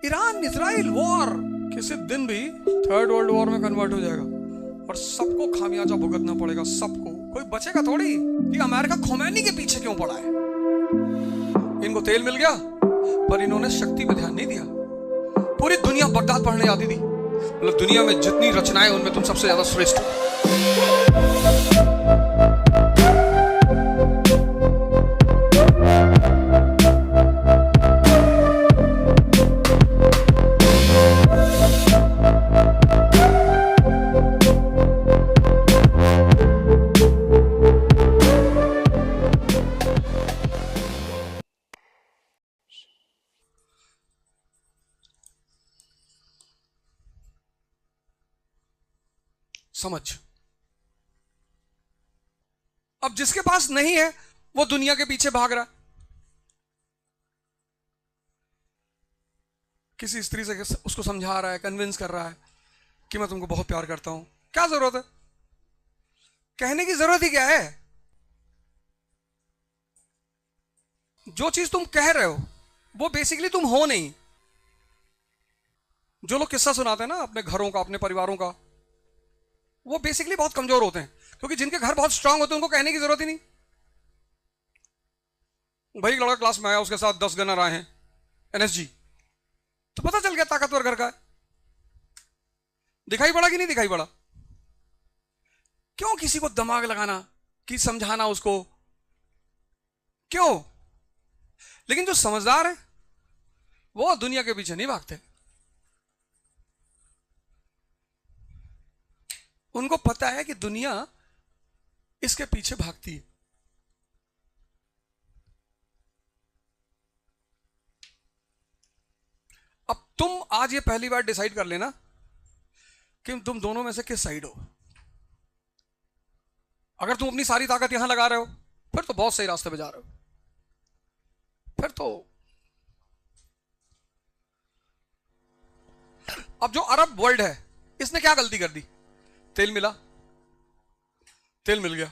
Iran Israel war किसी दिन भी थर्ड वर्ल्ड वॉर में कन्वर्ट हो जाएगा और सबको खामियाजा भुगतना पड़ेगा, सबको, कोई बचेगा थोड़ी। कि अमेरिका खोमैनी के पीछे क्यों पड़ा है? इनको तेल मिल गया पर इन्होंने शक्ति पे ध्यान नहीं दिया। पूरी दुनिया बगदाद पढ़ने आती थी, मतलब दुनिया में जितनी रचनाएं उनमें तुम सबसे ज्यादा श्रेष्ठ हो। समझ। अब जिसके पास नहीं है वो दुनिया के पीछे भाग रहा है। किसी स्त्री से उसको समझा रहा है, कन्विंस कर रहा है कि मैं तुमको बहुत प्यार करता हूं। क्या जरूरत है? कहने की जरूरत ही क्या है? जो चीज तुम कह रहे हो वो बेसिकली तुम हो नहीं। जो लोग किस्सा सुनाते हैं ना अपने घरों का, अपने परिवारों का, वो बेसिकली बहुत कमजोर होते हैं, क्योंकि जिनके घर बहुत स्ट्रांग होते हैं उनको कहने की जरूरत ही नहीं। भाई लड़का क्लास में आया, उसके साथ 10 गनर आए हैं एनएसजी, तो पता चल गया ताकतवर घर का है। दिखाई पड़ा कि नहीं दिखाई पड़ा? क्यों किसी को दिमाग लगाना कि समझाना उसको, क्यों? लेकिन जो समझदार है वो दुनिया के पीछे नहीं भागते। उनको पता है कि दुनिया इसके पीछे भागती है। अब तुम आज ये पहली बार डिसाइड कर लेना कि तुम दोनों में से किस साइड हो। अगर तुम अपनी सारी ताकत यहां लगा रहे हो फिर तो बहुत सही रास्ते पे जा रहे हो। फिर तो अब जो अरब वर्ल्ड है इसने क्या गलती कर दी? तेल मिला, तेल मिल गया,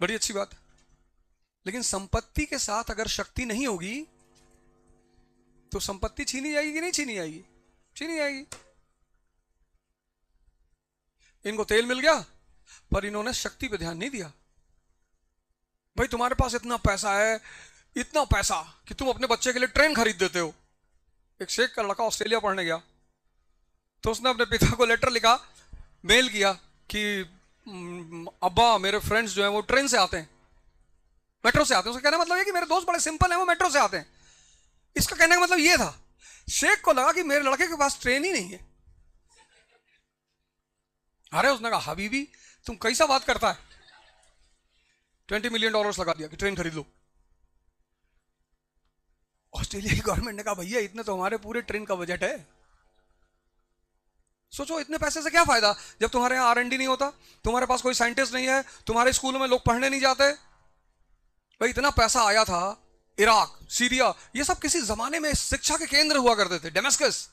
बड़ी अच्छी बात। लेकिन संपत्ति के साथ अगर शक्ति नहीं होगी तो संपत्ति छीनी जाएगी कि नहीं छीनी जाएगी? छीनी जाएगी। इनको तेल मिल गया पर इन्होंने शक्ति पे ध्यान नहीं दिया। भाई तुम्हारे पास इतना पैसा है, इतना पैसा कि तुम अपने बच्चे के लिए ट्रेन खरीद देते हो। एक शेख का लड़का ऑस्ट्रेलिया पढ़ने गया तो उसने अपने पिता को लेटर लिखा, मेल किया कि अब्बा मेरे फ्रेंड्स जो हैं वो ट्रेन से आते हैं, मेट्रो से आते हैं। उसका कहने का मतलब ये कि मेरे दोस्त बड़े सिंपल हैं, वो मेट्रो से आते हैं। इसका कहने का मतलब ये था। शेख को लगा कि मेरे लड़के के पास ट्रेन ही नहीं है। अरे उसने कहा हबीबी तुम कैसा बात करता है, $20 मिलियन लगा दिया कि ट्रेन खरीद लो। ऑस्ट्रेलिया की गवर्नमेंट ने कहा भैया इतने तो हमारे पूरे ट्रेन का बजट है। सोचो इतने पैसे से क्या फायदा जब तुम्हारे यहां R&D नहीं होता, तुम्हारे पास कोई साइंटिस्ट नहीं है, तुम्हारे स्कूलों में लोग पढ़ने नहीं जाते। भाई इतना पैसा आया था, इराक, सीरिया, ये सब किसी जमाने में शिक्षा के केंद्र हुआ करते थे। डेमस्कस,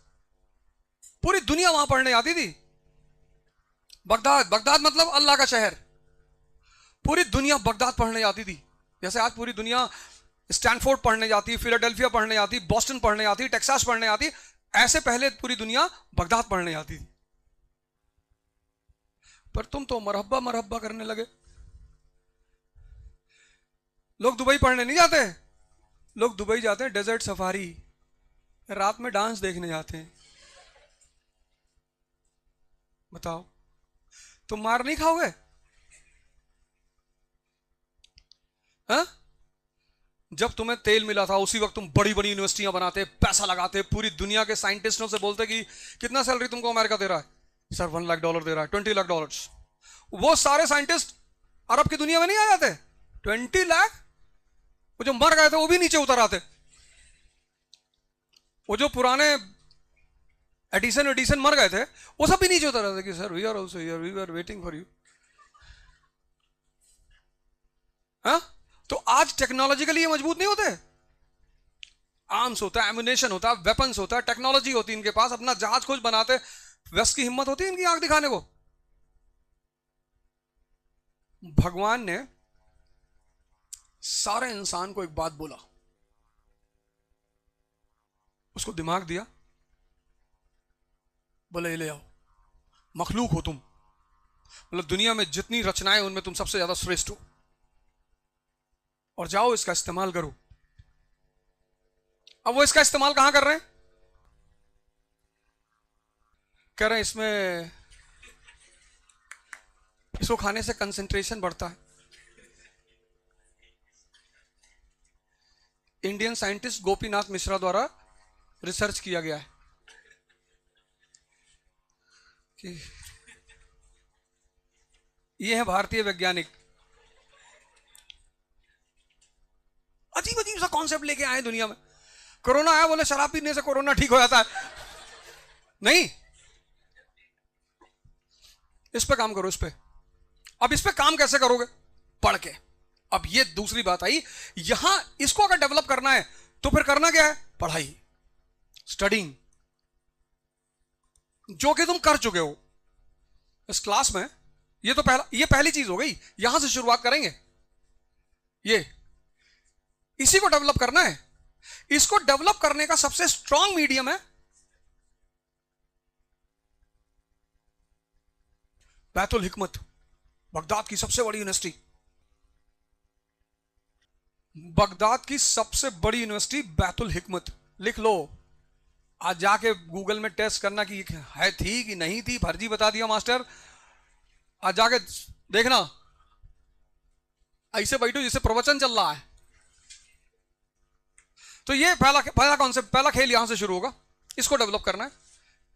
पूरी दुनिया वहां पढ़ने आती थी। बगदाद, बगदाद मतलब अल्लाह का शहर, पूरी दुनिया बगदाद पढ़ने जाती थी। जैसे आज पूरी दुनिया स्टैनफोर्ड पढ़ने जाती, फिलाडेल्फिया पढ़ने जाती, बॉस्टन पढ़ने जाती, टेक्सास पढ़ने जाती, ऐसे पहले पूरी दुनिया बगदाद पढ़ने जाती थी। पर तुम तो मरहब्बा मरहब्बा करने लगे। लोग दुबई पढ़ने नहीं जाते, लोग दुबई जाते हैं डेजर्ट सफारी, रात में डांस देखने जाते हैं। बताओ तुम मार नहीं खाओगे? हाँ? जब तुम्हें तेल मिला था उसी वक्त तुम बड़ी बड़ी यूनिवर्सिटियां बनाते, पैसा लगाते, पूरी दुनिया के साइंटिस्टों से बोलते कि कितना सैलरी तुमको अमेरिका दे रहा है? सर $1 लाख दे रहा है, $20 लाख। वो सारे साइंटिस्ट अरब की दुनिया में नहीं आ जाते? 20 लाख। वो जो मर गए थे वो भी नीचे उतर आते। वो जो पुराने एडिसन मर गए थे वो सब भी नीचे उतर आते कि sir we are also here, we are waiting for you. हाँ? तो आज टेक्नोलॉजिकली ये मजबूत नहीं होते? आर्म्स होता है, एम्युनेशन होता है, वेपन्स होता है, टेक्नोलॉजी होती है इनके पास, अपना जहाज खुद बनाते। वेस्ट की हिम्मत होती है इनकी आंख दिखाने को? भगवान ने सारे इंसान को एक बात बोला, उसको दिमाग दिया, बोले ले आओ, मखलूक हो तुम, मतलब दुनिया में जितनी रचनाएं उनमें तुम सबसे ज्यादा श्रेष्ठ हो, और जाओ इसका इस्तेमाल करो। अब वो इसका इस्तेमाल कहां कर रहे हैं? कह रहे हैं इसमें, इसको खाने से कंसंट्रेशन बढ़ता है। इंडियन साइंटिस्ट गोपीनाथ मिश्रा द्वारा रिसर्च किया गया है कि ये है भारतीय वैज्ञानिक, अजीब अजीब सा कॉन्सेप्ट लेके आए दुनिया में। कोरोना आया, बोले शराब पीने से कोरोना ठीक हो जाता है। नहीं, इस पे काम करो, इस पे। अब इस पे काम कैसे करोगे? पढ़ के। अब ये दूसरी बात आई, यहां इसको अगर डेवलप करना है तो फिर करना क्या है? पढ़ाई, स्टडिंग, जो कि तुम कर चुके हो इस क्लास में। ये तो पहली चीज हो गई, यहां से शुरुआत करेंगे। ये इसी को डेवलप करना है। इसको डेवलप करने का सबसे स्ट्रांग मीडियम है बैतुल हिकमत, बगदाद की सबसे बड़ी यूनिवर्सिटी। बगदाद की सबसे बड़ी यूनिवर्सिटी बैतुल हिकमत, लिख लो। आज जाके गूगल में टेस्ट करना कि है थी कि नहीं थी, फर्जी बता दिया मास्टर। आज जाके देखना, ऐसे बैठो जैसे प्रवचन चल रहा है। तो ये पहला कॉन्सेप्ट, पहला खेल यहां से शुरू होगा। इसको डेवलप करना है।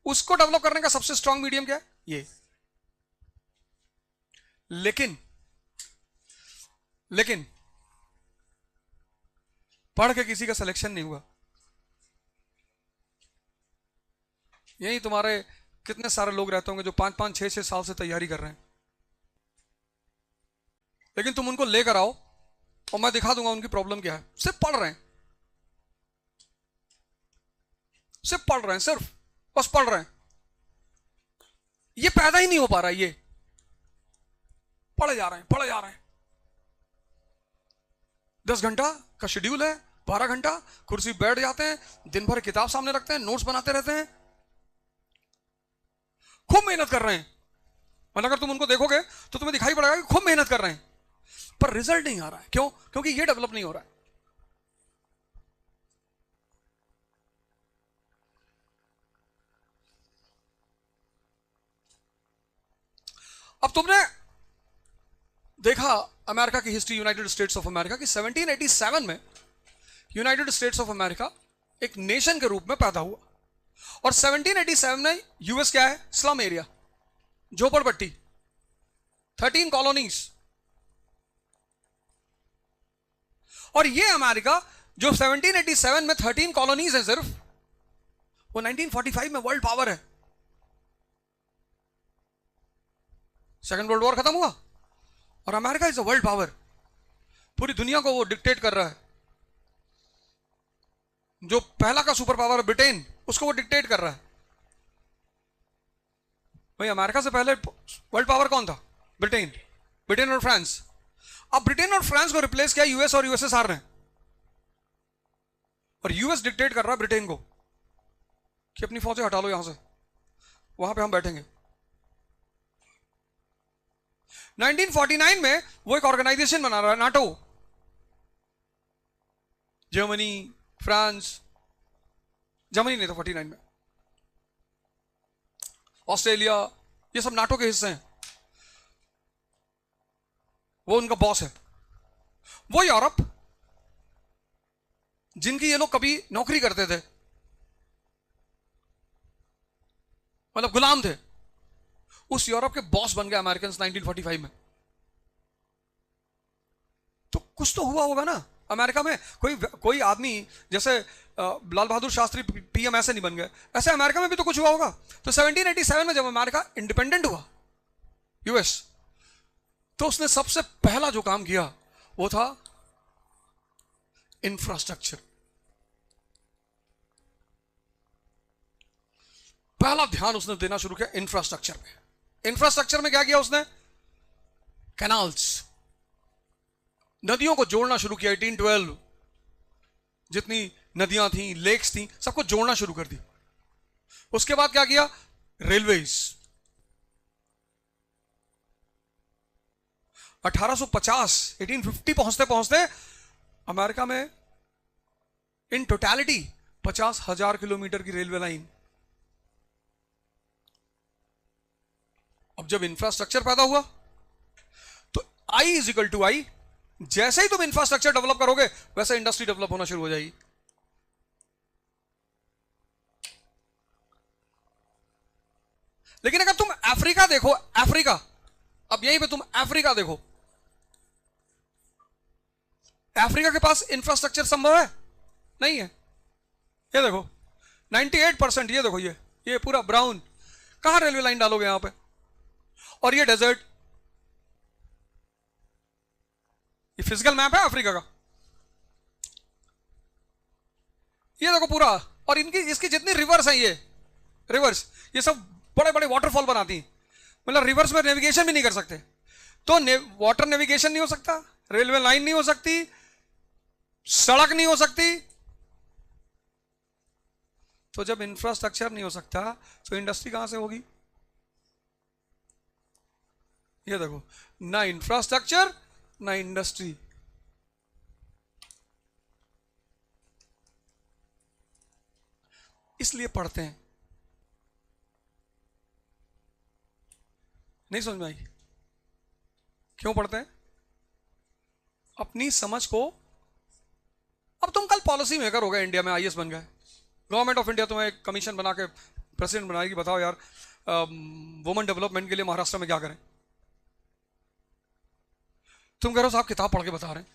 उसको डेवलप करने का सबसे स्ट्रांग मीडियम क्या है? ये। लेकिन पढ़ के किसी का सिलेक्शन नहीं हुआ। यही तुम्हारे कितने सारे लोग रहते होंगे जो 5-5, 6-6 साल से तैयारी कर रहे हैं, लेकिन तुम उनको लेकर आओ और मैं दिखा दूंगा उनकी प्रॉब्लम क्या है। सिर्फ पढ़ रहे हैं, सिर्फ पढ़ रहे हैं, सिर्फ बस पढ़ रहे हैं। ये पैदा ही नहीं हो पा रहा है। ये पढ़े जा रहे हैं, पढ़े जा रहे हैं। 10 घंटा का शेड्यूल है, 12 घंटा कुर्सी बैठ जाते हैं, दिन भर किताब सामने रखते हैं, नोट्स बनाते रहते हैं, खूब मेहनत कर रहे हैं। मतलब अगर तुम उनको देखोगे तो तुम्हें दिखाई पड़ेगा कि खूब मेहनत कर रहे हैं, पर रिजल्ट नहीं आ रहा है। क्यों? क्योंकि ये डेवलप नहीं हो रहा है। अब तुमने देखा अमेरिका की history, United states of America की। 1787 में यूनाइटेड स्टेट्स ऑफ अमेरिका एक नेशन के रूप में पैदा हुआ, और 1787 में यूएस क्या है? स्लम एरिया, झोपड़पट्टी, 13 कॉलोनीज। और ये अमेरिका जो 1787 में 13 कॉलोनीज है सिर्फ, वो 1945 में वर्ल्ड पावर है। सेकेंड वर्ल्ड वॉर खत्म हुआ और America is a world power. पूरी दुनिया को वो डिक्टेट कर रहा है। जो पहला का सुपर पावर है ब्रिटेन, उसको वो डिक्टेट कर रहा है। भाई अमेरिका से पहले वर्ल्ड पावर कौन था? ब्रिटेन। ब्रिटेन और फ्रांस। अब ब्रिटेन और फ्रांस को रिप्लेस किया यूएस और यूएसएसआर ने, और यूएस डिक्टेट कर रहा है ब्रिटेन को कि अपनी फौजें हटा लो यहां से, वहां पे हम बैठेंगे। 1949 में वो एक ऑर्गेनाइजेशन बना रहा है, नाटो। जर्मनी, फ्रांस, जर्मनी नहीं था 49 में, ऑस्ट्रेलिया, ये सब नाटो के हिस्से हैं। वो उनका बॉस है। वो यूरोप जिनकी ये लोग कभी नौकरी करते थे, मतलब गुलाम थे, उस यूरोप के बॉस बन गए अमेरिकन 1945 में। तो कुछ तो हुआ होगा ना अमेरिका में। कोई आदमी जैसे लाल बहादुर शास्त्री पीएम ऐसे नहीं बन गए, ऐसे अमेरिका में भी तो कुछ हुआ होगा। तो 1787 में जब अमेरिका इंडिपेंडेंट हुआ, यूएस, तो उसने सबसे पहला जो काम किया वो था इंफ्रास्ट्रक्चर। पहला ध्यान उसने देना शुरू किया इंफ्रास्ट्रक्चर में। इंफ्रास्ट्रक्चर में क्या किया उसने? कैनाल्स, नदियों को जोड़ना शुरू किया। 1812 जितनी नदियां थी, लेक्स थी, सबको जोड़ना शुरू कर दी। उसके बाद क्या किया? रेलवेज। 1850 1850 पहुंचते पहुंचते अमेरिका में इन टोटलिटी 50,000 किलोमीटर की रेलवे लाइन। अब जब इंफ्रास्ट्रक्चर पैदा हुआ तो आई इज इक्वल टू आई, जैसे ही तुम इंफ्रास्ट्रक्चर डेवलप करोगे वैसे इंडस्ट्री डेवलप होना शुरू हो जाएगी। लेकिन अगर तुम अफ्रीका देखो, अफ्रीका, अब यहीं पे तुम अफ्रीका देखो, अफ्रीका के पास इंफ्रास्ट्रक्चर संभव है? नहीं है। ये देखो 98%, ये देखो ये पूरा ब्राउन, कहां रेलवे लाइन डालोगे यहां पे? और ये डेजर्ट, ये फिजिकल मैप है अफ्रीका का, ये देखो पूरा। और इनकी इसकी जितनी रिवर्स हैं, ये रिवर्स, ये सब बड़े बड़े वाटरफॉल बनाती हैं। मतलब रिवर्स में नेविगेशन भी नहीं कर सकते, तो वाटर नेविगेशन नहीं हो सकता, रेलवे लाइन नहीं हो सकती, सड़क नहीं हो सकती। तो जब इंफ्रास्ट्रक्चर नहीं हो सकता तो इंडस्ट्री कहां से होगी? ये देखो, ना इंफ्रास्ट्रक्चर ना इंडस्ट्री। इसलिए पढ़ते हैं। नहीं समझ में आई? क्यों पढ़ते हैं? अपनी समझ को। अब तुम कल पॉलिसी मेकर हो गए, इंडिया में आईएएस बन गए, गवर्नमेंट ऑफ इंडिया तुम्हें एक कमीशन बना के प्रेसिडेंट बनाएगी, बताओ यार वुमेन डेवलपमेंट के लिए महाराष्ट्र में क्या करें? तुम कह रहे हो साहब किताब पढ़ के बता रहे हैं।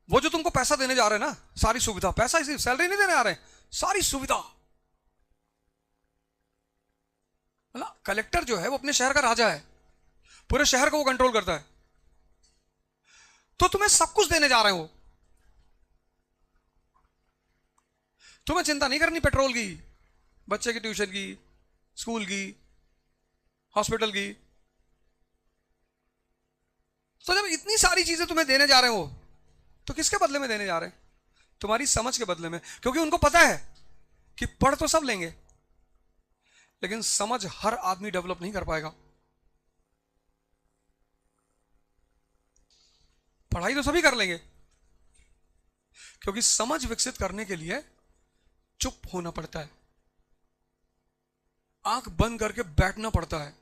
वो जो तुमको पैसा देने जा रहे हैं ना, सारी सुविधा, पैसा इसी सैलरी नहीं देने आ रहे हैं, सारी सुविधा। मतलब कलेक्टर जो है वो अपने शहर का राजा है, पूरे शहर को वो कंट्रोल करता है, तो तुम्हें सब कुछ देने जा रहे हो। तुम्हें चिंता नहीं करनी पेट्रोल की, बच्चे की ट्यूशन की, स्कूल की, हॉस्पिटल की। तो जब इतनी सारी चीजें तुम्हें देने जा रहे हो तो किसके बदले में देने जा रहे हैं? तुम्हारी समझ के बदले में। क्योंकि उनको पता है कि पढ़ तो सब लेंगे लेकिन समझ हर आदमी डेवलप नहीं कर पाएगा। पढ़ाई तो सभी कर लेंगे, क्योंकि समझ विकसित करने के लिए चुप होना पड़ता है, आंख बंद करके बैठना पड़ता है,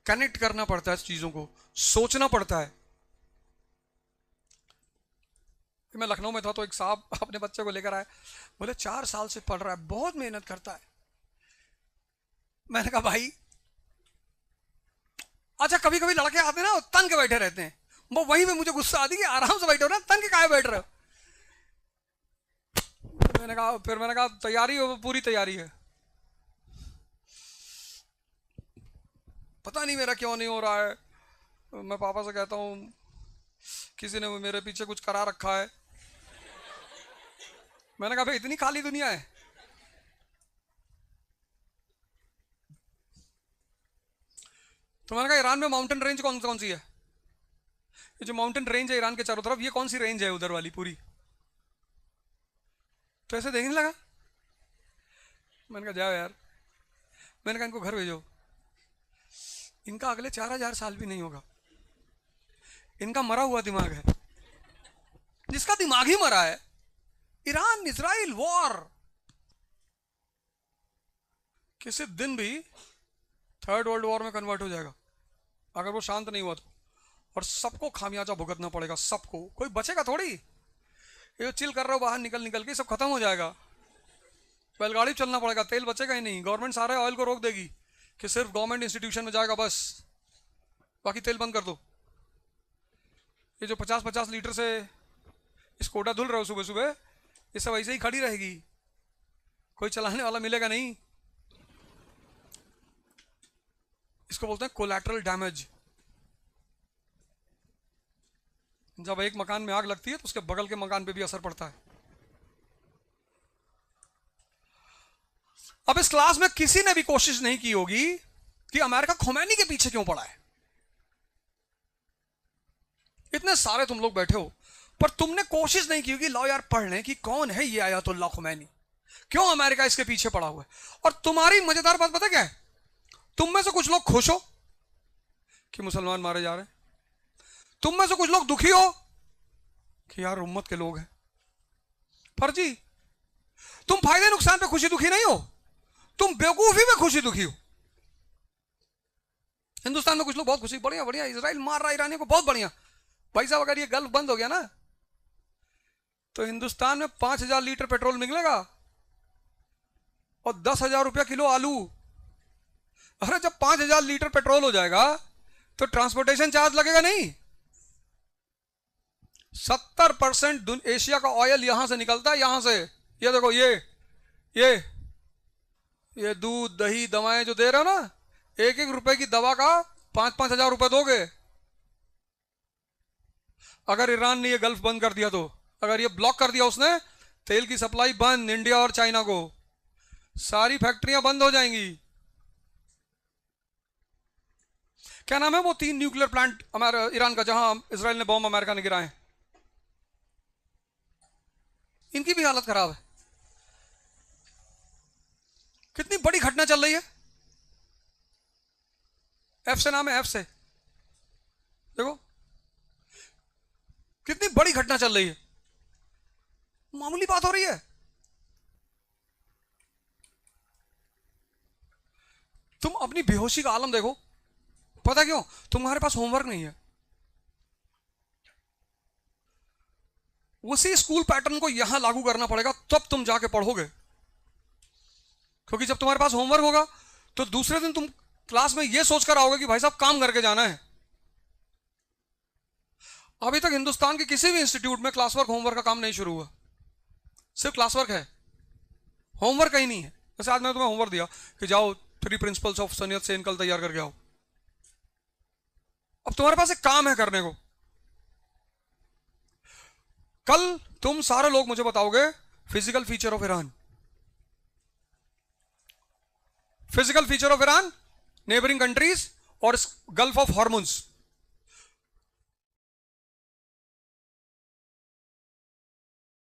कनेक्ट करना पड़ता है, चीजों को सोचना पड़ता है। मैं लखनऊ में था तो एक साहब अपने बच्चे को लेकर आए, बोले 4 साल से पढ़ रहा है, बहुत मेहनत करता है। मैंने कहा भाई, अच्छा कभी कभी लड़के आते ना तन के बैठे रहते हैं, वो वहीं पे मुझे गुस्सा आती कि आराम से बैठे हो ना, तन के काहे बैठ रहे हो? फिर मैंने कहा तैयारी हो, पूरी तैयारी है। पता नहीं मेरा क्यों नहीं हो रहा है। मैं पापा से कहता हूं किसी ने मेरे पीछे कुछ करा रखा है। मैंने कहा भाई इतनी खाली दुनिया है। तो मैंने कहा ईरान में माउंटेन रेंज कौन कौन सी है? ये जो माउंटेन रेंज है ईरान के चारों तरफ, ये कौन सी रेंज है उधर वाली पूरी? तो ऐसे देखने लगा। मैंने कहा जाओ यार, मैंने कहा इनको घर भेजो, इनका अगले 4000 साल भी नहीं होगा, इनका मरा हुआ दिमाग है। जिसका दिमाग ही मरा है, ईरान इजराइल वॉर, किसी दिन भी 3rd वर्ल्ड वॉर में कन्वर्ट हो जाएगा अगर वो शांत नहीं हुआ तो। और सबको खामियाजा भुगतना पड़ेगा, सबको, कोई बचेगा थोड़ी। ये जो चिल कर रहे हो बाहर निकल निकल के, सब खत्म हो जाएगा। बैलगाड़ी चलना पड़ेगा, तेल बचेगा ही नहीं। गवर्नमेंट सारे ऑयल को रोक देगी कि सिर्फ गवर्नमेंट इंस्टीट्यूशन में जाएगा बस, बाकी तेल बंद कर दो। ये जो 50-50 लीटर से इस कोटा धुल रहे हो सुबह सुबह, ये सब ऐसे ही खड़ी रहेगी, कोई चलाने वाला मिलेगा नहीं। इसको बोलते हैं कोलैटरल डैमेज। जब एक मकान में आग लगती है तो उसके बगल के मकान पे भी असर पड़ता है। अब इस क्लास में किसी ने भी कोशिश नहीं की होगी कि अमेरिका खोमैनी के पीछे क्यों पड़ा है। इतने सारे तुम लोग बैठे हो, पर तुमने कोशिश नहीं की कि लाओ यार पढ़ लें कि कौन है ये आयतुल्लाह खुमैनी, क्यों अमेरिका इसके पीछे पड़ा हुआ है। और तुम्हारी मजेदार बात पता क्या है, तुम में से कुछ लोग खुश हो कि मुसलमान मारे जा रहे हैं, तुम में से कुछ लोग दुखी हो कि यार उम्मत के लोग हैं। फर्जी, तुम फायदे नुकसान पे खुशी दुखी नहीं हो, तुम बेवकूफी में खुशी दुखी हो। हिंदुस्तान में कुछ लोग बहुत खुशी, बढ़िया बढ़िया इजराइल मार रहा ईरानियों को, बहुत बढ़िया। भाई साहब अगर ये गल्फ बंद हो गया ना तो हिंदुस्तान में 5,000 लीटर पेट्रोल निकलेगा और 10,000 रुपया किलो आलू। अरे जब 5,000 लीटर पेट्रोल हो जाएगा तो ट्रांसपोर्टेशन चार्ज लगेगा नहीं। 70% एशिया का ऑयल यहां से निकलता है, यहां से। ये देखो ये दूध दही दवाएं जो दे रहे हो ना, 1-1 रुपए की दवा का 5-5 हजार रुपए दोगे। अगर ईरान ने ये गल्फ बंद कर दिया, तो अगर ये ब्लॉक कर दिया उसने, तेल की सप्लाई बंद इंडिया और चाइना को, सारी फैक्ट्रियां बंद हो जाएंगी। क्या नाम है वो 3 न्यूक्लियर प्लांट हमारे ईरान का, जहां इजराइल ने बॉम्ब अमेरिका ने गिराए, इनकी भी हालत खराब है। कितनी बड़ी घटना चल रही है। एफ से नाम है, एफ से देखो कितनी बड़ी घटना चल रही है, मामूली बात हो रही है। तुम अपनी बेहोशी का आलम देखो। पता क्यों? तुम्हारे पास होमवर्क नहीं है। उसी स्कूल पैटर्न को यहां लागू करना पड़ेगा, तब तुम जाके पढ़ोगे। क्योंकि जब तुम्हारे पास होमवर्क होगा तो दूसरे दिन तुम क्लास में यह सोचकर आओगे कि भाई साहब काम करके जाना है। अभी तक हिंदुस्तान के किसी भी इंस्टीट्यूट में क्लास वर्क होमवर्क का काम नहीं शुरू हुआ, सिर्फ क्लास वर्क है, होमवर्क कहीं नहीं है। जैसे आज मैंने तुम्हें होमवर्क दिया कि जाओ 3 प्रिंसिपल्स ऑफ सनियत से इनकल तैयार करके आओ। अब तुम्हारे पास एक काम है करने को। कल तुम सारे लोग मुझे बताओगे physical feature of Iran, physical feature of Iran, neighbouring countries और गल्फ ऑफ हॉर्मोन्स।